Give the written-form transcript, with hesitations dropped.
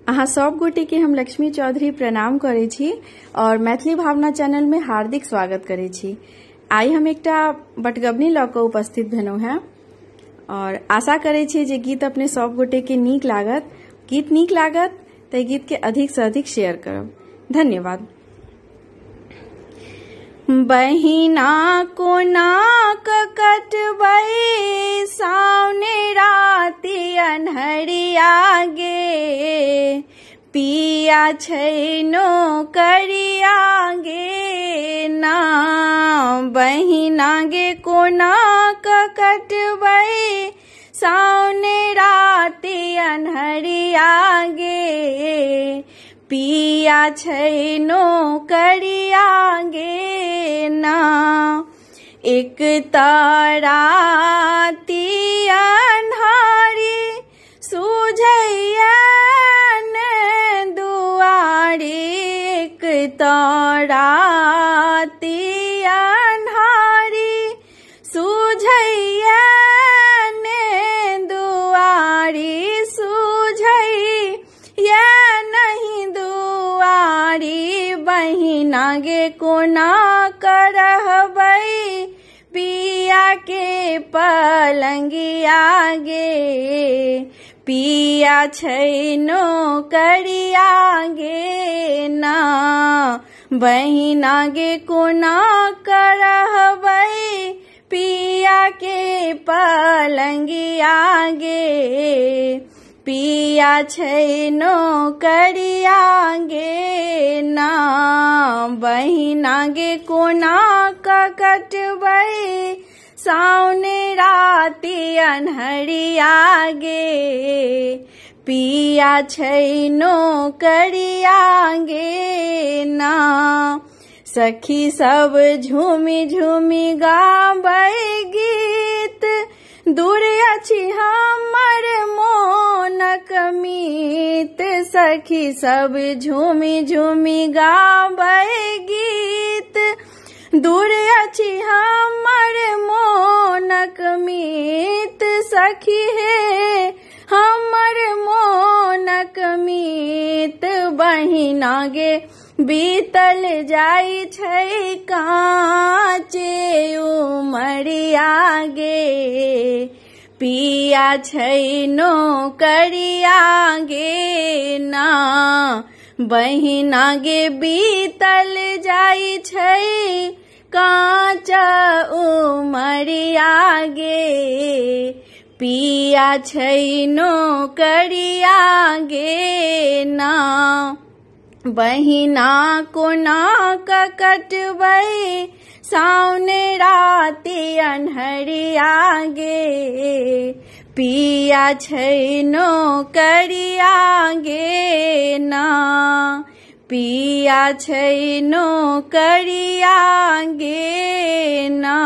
अहाँ सब गोटे के हम लक्ष्मी चौधरी प्रणाम करे छी और मैथिली भावना चैनल में हार्दिक स्वागत करे छी। आई हम एकटा बटगबनी ल क उपस्थित भेलहुं हैं और आशा करे छी जे गीत अपने सब गोटे के नीक लागत। गीत नीक लागत त गीत के अधिक से अधिक शेयर करब। धन्यवाद। बहिना को नाक कटबै सावने राति अन्हरिया गे, पिया छैनो करिया गे ना। बहिना गे को नाक कटबै सावने राति अन्हरिया गे, पिया छैनो करिया गे ना। एक ताराती अन्हारी सूझैया ने दुआरी, एक ताराती अन्हारी सूझैया ने दुआरी, सूझैया नहीं दुआरी। बहिना गे कोना करहबै पिया के पलंगिया गे, पिया छैनो करिया गे ना। बहिना गे कोना करहबै पिया के पलंगिया गे, पिया छैनो करिया गे ना। बहिना गे कोना कटबै सावने राति अन्हरिया गे, पिया छैनो करिया गे ना। सखी सब झूमी झूमी गाबै गीत, दूर अछि हमर मोनक मीत। सखी सब झूमी झूमी गाबै गीत, दूर अछि हमर मोनक मीत। सखी हे हमर मोनक मीत, बहिना गे बीतल जाइ छै काचे उमरिया गे, पिया छैनो करिया गे ना। बहिना गे बीतल जाइ छै काचा उमरिया गे, पिया छैनो करिया गे ना। बहिना कोना कटबै सावने राति अन्हरिया गे, पिया छैनो करिया गे ना। पिया छैनो करिया गे ना।